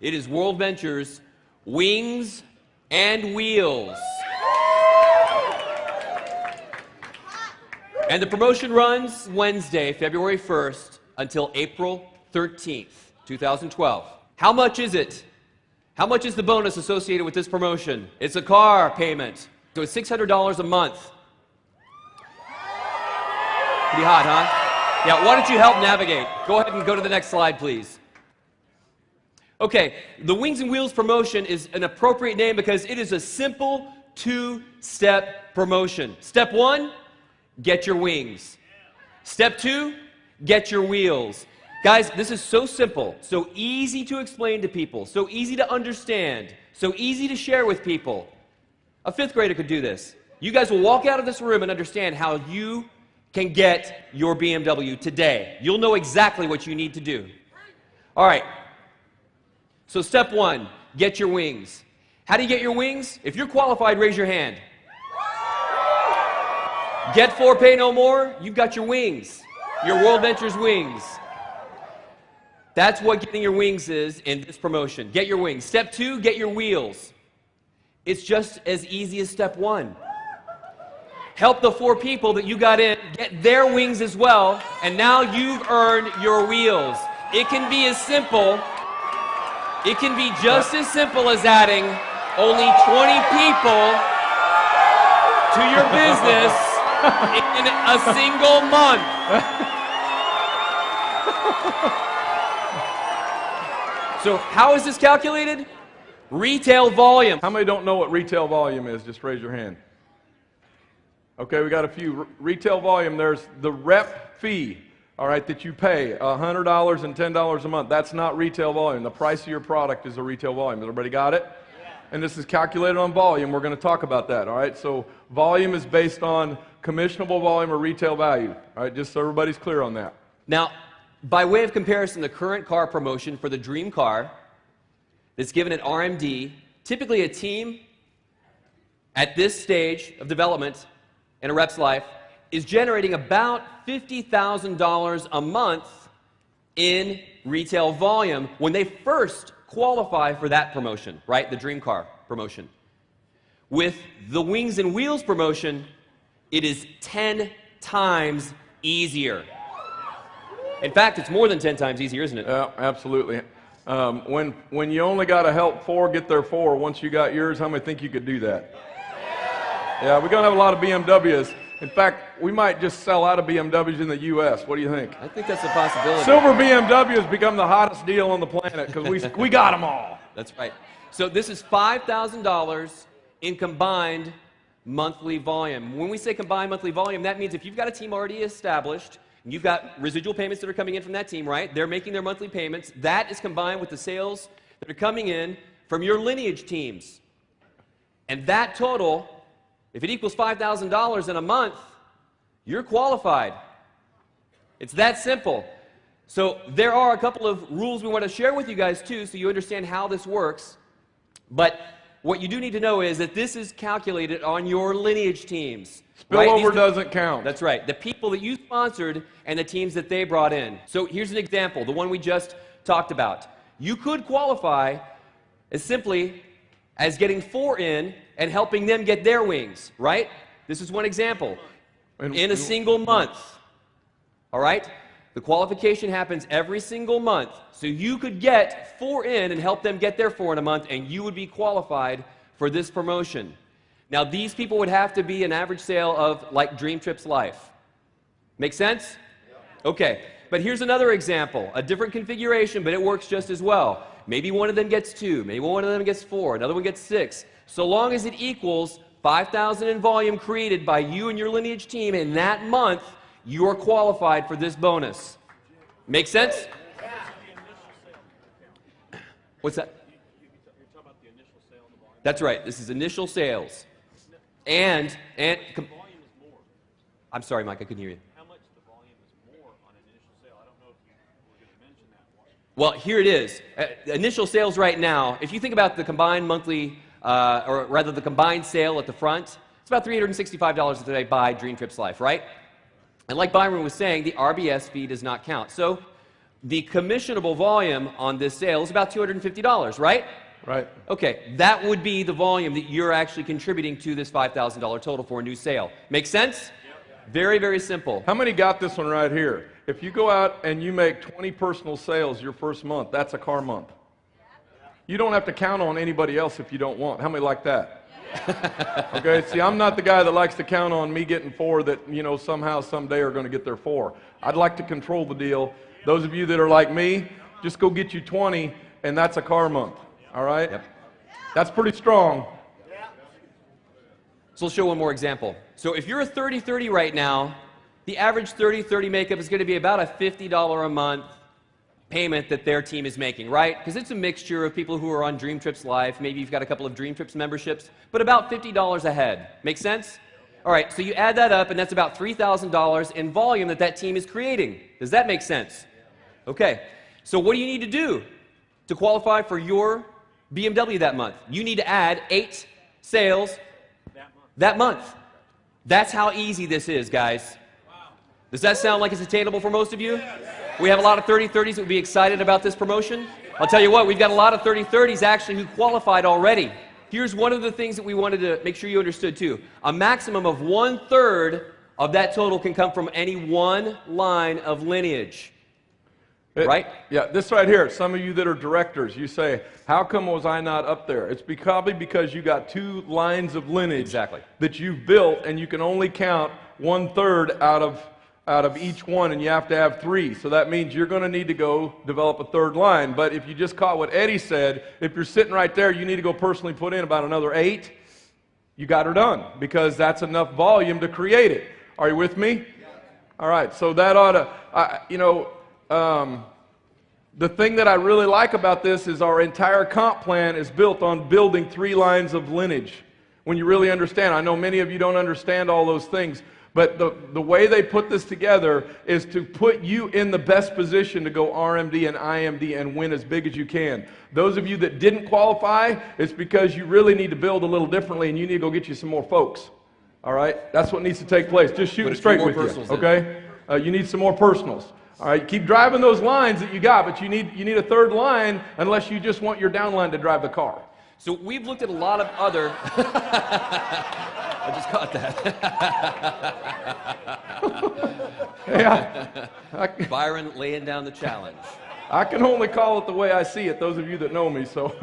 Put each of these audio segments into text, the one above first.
It is World Ventures Wings and Wheels. And the promotion runs Wednesday, February 1st until April 13th, 2012. How much is it? How much is the bonus associated with this promotion? It's a car payment. So it's $600 a month. Pretty hot, huh? Yeah, why don't you help navigate? Go ahead and go to the next slide, please. Okay, the Wings and Wheels promotion is an appropriate name because it is a simple two-step promotion. Step one, get your wings. Step two, get your wheels. Guys, this is so simple, so easy to explain to people, so easy to understand, so easy to share with people. A fifth grader could do this. You guys will walk out of this room and understand how you can get your BMW today. You'll know exactly what you need to do. All right. So step one, get your wings. How do you get your wings? If you're qualified, raise your hand. Get four, pay no more, you've got your wings. Your World Ventures wings. That's what getting your wings is in this promotion. Get your wings. Step two, get your wheels. It's just as easy as step one. Help the four people that you got in get their wings as well, and now you've earned your wheels. It can be as simple, it can be just as simple as adding only 20 people to your business in a single month. So how is this calculated? Retail volume. How many don't know what retail volume is? Just raise your hand. Okay, we got a few. Retail volume, there's the rep fee, all right, that you pay, $100 and $10 a month. That's not retail volume. The price of your product is a retail volume. Everybody got it? Yeah. And this is calculated on volume. We're going to talk about that, all right? So volume is based on commissionable volume or retail value, all right, just so everybody's clear on that. Now, by way of comparison, the current car promotion for the dream car that's given at RMD, typically a team at this stage of development in a rep's life is generating about $50,000 a month in retail volume when they first qualify for that promotion, right? The dream car promotion. With the Wings and Wheels promotion, it is 10 times easier. In fact, it's more than 10 times easier, isn't it? Yeah, absolutely. When you only got to help four get their four, once you got yours, how many think you could do that? Yeah, we're going to have a lot of BMWs. In fact, we might just sell out of BMWs in the U.S. What do you think? I think that's a possibility. Silver BMW has become the hottest deal on the planet because we got them all. That's right. So this is $5,000 in combined monthly volume. When we say combined monthly volume, that means if you've got a team already established, and you've got residual payments that are coming in from that team, right? They're making their monthly payments. That is combined with the sales that are coming in from your lineage teams. And that total, if it equals $5,000 in a month, you're qualified. It's that simple. So there are a couple of rules we want to share with you guys too, so you understand how this works. But what you do need to know is that this is calculated on your lineage teams. Spillover right? doesn't count. That's right. The people that you sponsored and the teams that they brought in. So here's an example, the one we just talked about. You could qualify as simply as getting four in and helping them get their wings, right? This is one example. In a single month. All right? The qualification happens every single month. So you could get four in and help them get their four in a month, and you would be qualified for this promotion. Now, these people would have to be an average sale of like Dream Trips Life. Make sense? Okay. But here's another example, a different configuration, but it works just as well. Maybe one of them gets two, maybe one of them gets four, another one gets six. So long as it equals 5,000 in volume created by you and your lineage team in that month, you are qualified for this bonus. Make sense? What's that? That's right. This is initial sales. And volume is more. I'm sorry, Mike, I couldn't hear you. How much the volume is more on an initial sale? I don't know if you were going to mention that one. Well, here it is. Initial sales right now, if you think about the combined monthly, or rather the combined sale at the front, it's about $365 a day by Dream Trips Life, right? And like Byron was saying, the RBS fee does not count. So the commissionable volume on this sale is about $250, right? Right. Okay, that would be the volume that you're actually contributing to this $5,000 total for a new sale. Make sense? Very, very simple. How many got this one right here? If you go out and you make 20 personal sales your first month, that's a car month. You don't have to count on anybody else if you don't want. How many like that? Okay, see, I'm not the guy that likes to count on me getting 4 that, you know, somehow, someday are going to get their 4. I'd like to control the deal. Those of you that are like me, just go get you 20, and that's a car month. All right? Yep. That's pretty strong. So let's show one more example. So if you're a 30-30 right now, the average 30-30 makeup is going to be about a $50 a month payment that their team is making, right? Because it's a mixture of people who are on Dream Trips Life. Maybe you've got a couple of Dream Trips memberships, but about $50 a head. Make sense? All right, so you add that up, and that's about $3,000 in volume that that team is creating. Does that make sense? Okay, so what do you need to do to qualify for your BMW that month? You need to add 8 sales that month. That's how easy this is, guys. Does that sound like it's attainable for most of you? We have a lot of 30-30s that would be excited about this promotion. I'll tell you what, we've got a lot of 30-30s actually who qualified already. Here's one of the things that we wanted to make sure you understood too. A maximum of 1/3 of that total can come from any one line of lineage. Right? Yeah, this right here, some of you that are directors, you say, how come was I not up there? It's probably because you got 2 lines of lineage that you've built, and you can only count 1/3 out of each one, and you have to have 3. So that means you're going to need to go develop a 3rd line. But if you just caught what Eddie said, if you're sitting right there, you need to go personally put in about another 8. You got her done, because that's enough volume to create it. Are you with me? All right, so that ought to, the thing that I really like about this is our entire comp plan is built on building 3 lines of lineage. When you really understand, I know many of you don't understand all those things, but the way they put this together is to put you in the best position to go RMD and IMD and win as big as you can. Those of you that didn't qualify, it's because you really need to build a little differently, and you need to go get you some more folks. All right? That's what needs to take place. Just shooting straight with you, okay? You need some more personals. All right, keep driving those lines that you got, but you need a 3rd line unless you just want your downline to drive the car. So we've looked at a lot of other... I just caught that. Yeah. Byron laying down the challenge. I can only call it the way I see it, those of you that know me, so...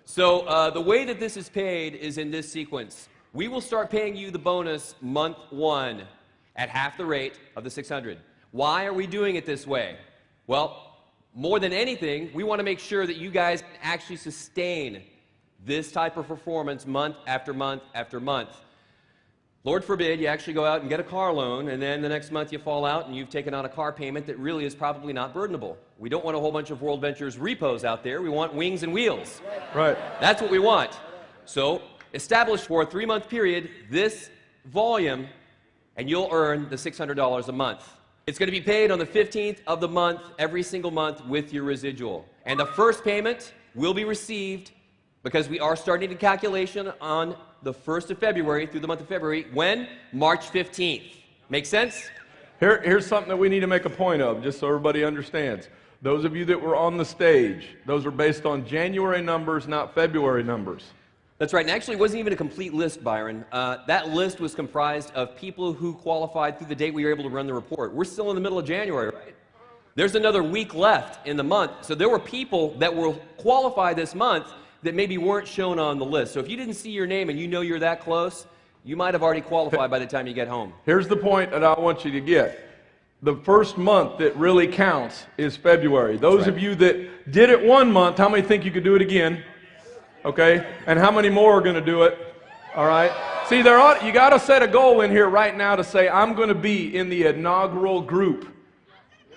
So the way that this is paid is in this sequence. We will start paying you the bonus month 1 at half the rate of the 600. Why are we doing it this way? Well, more than anything, we want to make sure that you guys can actually sustain this type of performance month after month after month. Lord forbid you actually go out and get a car loan, and then the next month you fall out and you've taken on a car payment that really is probably not burdenable. We don't want a whole bunch of World Ventures repos out there. We want wings and wheels. Right. That's what we want. So establish for a 3-month period this volume, and you'll earn the $600 a month. It's going to be paid on the 15th of the month, every single month, with your residual. And the first payment will be received, because we are starting the calculation on the 1st of February through the month of February. When? March 15th. Make sense? Here's something that we need to make a point of, just so everybody understands. Those of you that were on the stage, those are based on January numbers, not February numbers. That's right, and actually it wasn't even a complete list, Byron. That list was comprised of people who qualified through the date we were able to run the report. We're still in the middle of January, right? There's another week left in the month, so there were people that will qualify this month that maybe weren't shown on the list. So if you didn't see your name and you know you're that close, you might have already qualified by the time you get home. Here's the point that I want you to get. The first month that really counts is February. Those of you that did it 1 month, how many think you could do it again? Okay? And how many more are going to do it? All right? See, you got to set a goal in here right now to say, I'm going to be in the inaugural group.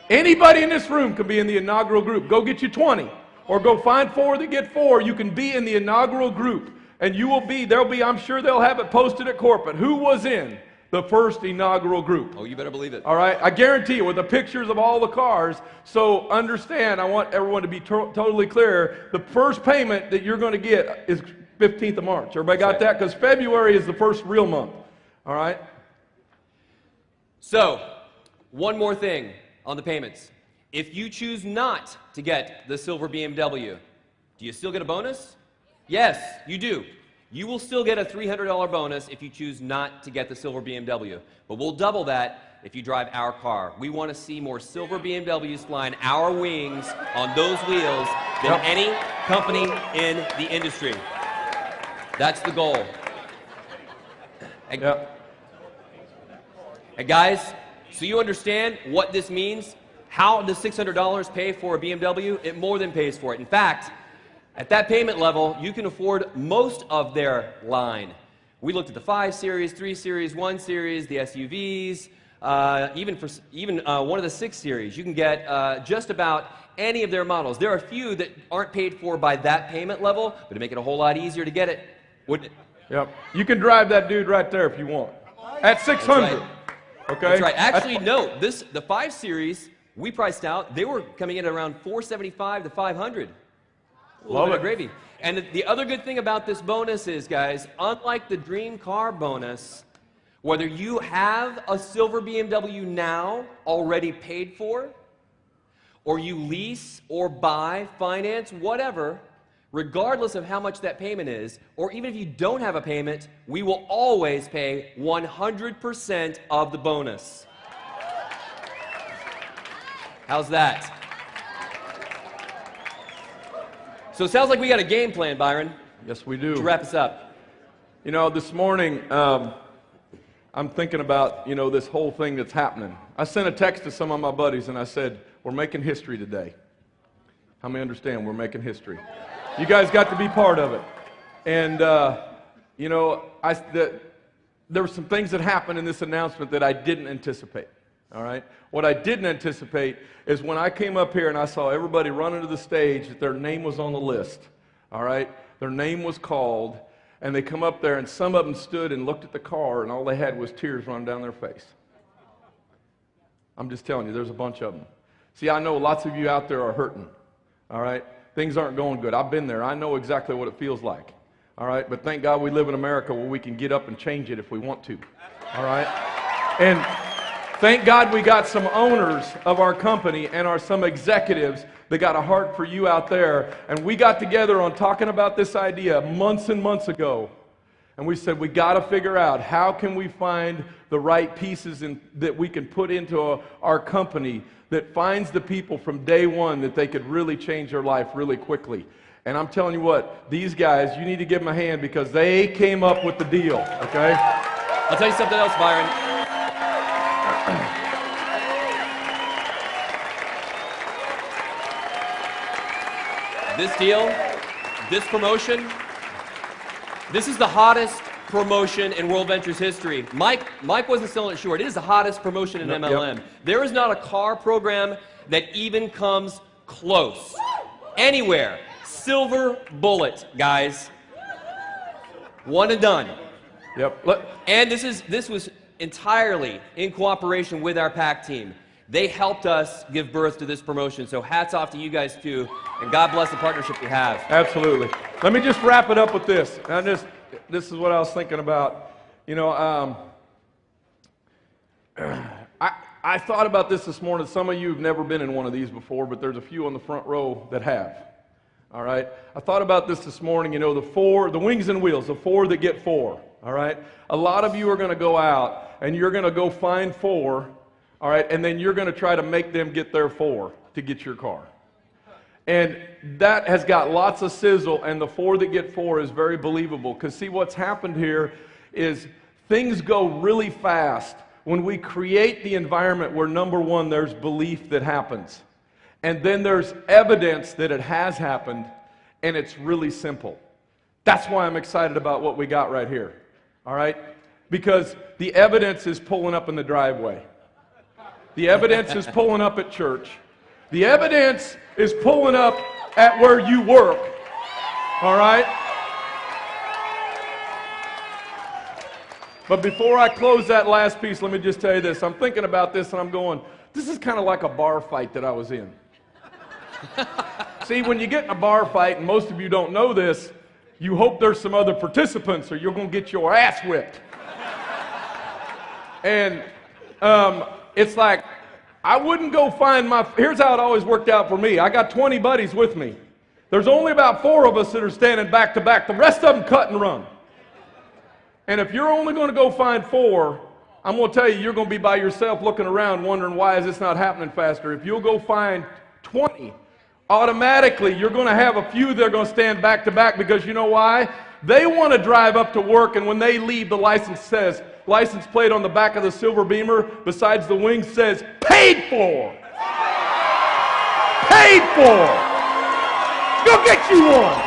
Anybody in this room can be in the inaugural group. Go get you 20. Or go find 4 that get 4. You can be in the inaugural group. And you will be, I'm sure they'll have it posted at corporate. Who was in the first inaugural group? Oh, you better believe it. All right? I guarantee you, with the pictures of all the cars. So understand, I want everyone to be totally clear. The first payment that you're going to get is 15th of March. Everybody got that? Because February is the first real month. All right? So, one more thing. on the payments. If you choose not to get the silver BMW, do you still get a bonus? Yes, you do. You will still get a $300 bonus if you choose not to get the silver BMW. But we'll double that if you drive our car. We want to see more silver BMWs flying our wings on those wheels than any company in the industry. That's the goal. And guys, so you understand what this means? How does $600 pay for a BMW? It more than pays for it. In fact, at that payment level, you can afford most of their line. We looked at the 5 Series, 3 Series, 1 Series, the SUVs, even one of the 6 Series. You can get just about any of their models. There are a few that aren't paid for by that payment level, but to make it a whole lot easier to get it, wouldn't it? Yep. You can drive that dude right there if you want. At 600. That's right. Okay? That's right. Actually, no. The 5 Series, we priced out, they were coming in at around $475 to $500. Love it. Gravy. And the other good thing about this bonus is, guys, unlike the dream car bonus, whether you have a silver BMW now already paid for, or you lease or buy, finance, whatever, regardless of how much that payment is, or even if you don't have a payment, we will always pay 100% of the bonus. How's that? So it sounds like we got a game plan, Byron. Yes, we do. To wrap us up. You know, this morning, I'm thinking about, this whole thing that's happening. I sent a text to some of my buddies and I said, we're making history today. How many understand we're making history? You guys got to be part of it. And, there were some things that happened in this announcement that I didn't anticipate. All right? What I didn't anticipate is when I came up here and I saw everybody running to the stage that their name was on the list. All right? Their name was called, and they come up there and some of them stood and looked at the car and all they had was tears running down their face. I'm just telling you, there's a bunch of them. See, I know lots of you out there are hurting. All right? Things aren't going good. I've been there. I know exactly what it feels like. All right? But thank God we live in America where we can get up and change it if we want to. All right? And thank God we got some owners of our company and some executives that got a heart for you out there. And we got together on talking about this idea months and months ago. And we said, we got to figure out how can we find the right pieces that we can put into our company that finds the people from day one that they could really change their life really quickly. And I'm telling you what, these guys, you need to give them a hand because they came up with the deal, okay? I'll tell you something else, Byron. This deal, this promotion, this is the hottest promotion in World Ventures history. Mike wasn't selling it short. It is the hottest promotion in MLM. Yep. There is not a car program that even comes close. Anywhere. Silver bullet, guys. One and done. Yep. And this was entirely in cooperation with our PAC team. They helped us give birth to this promotion. So hats off to you guys too. And God bless the partnership we have. Absolutely. Let me just wrap it up with this. This is what I was thinking about. I thought about this morning. Some of you have never been in one of these before, but there's a few on the front row that have. All right? I thought about this morning, the wings and wheels, the 4 that get 4. All right? A lot of you are going to go out and you're going to go find 4, all right, and then you're going to try to make them get their 4 to get your car. And that has got lots of sizzle, and the 4 that get 4 is very believable. Because see, what's happened here is things go really fast when we create the environment where, number one, there's belief that happens. And then there's evidence that it has happened, and it's really simple. That's why I'm excited about what we got right here. All right? Because the evidence is pulling up in the driveway. The evidence is pulling up at church. The evidence is pulling up at where you work. All right? But before I close that last piece, let me just tell you this. I'm thinking about this and I'm going, this is kind of like a bar fight that I was in. See, when you get in a bar fight, and most of you don't know this, you hope there's some other participants or you're going to get your ass whipped. And it's like, I wouldn't go find here's how it always worked out for me. I got 20 buddies with me. There's only about 4 of us that are standing back to back. The rest of them cut and run. And if you're only going to go find 4, I'm going to tell you, you're going to be by yourself looking around wondering, why is this not happening faster? If you'll go find 20, automatically you're going to have a few that are going to stand back to back, because you know why? They want to drive up to work, and when they leave, the license plate on the back of the silver Beamer besides the wing says, paid for. Paid for. Go get you one.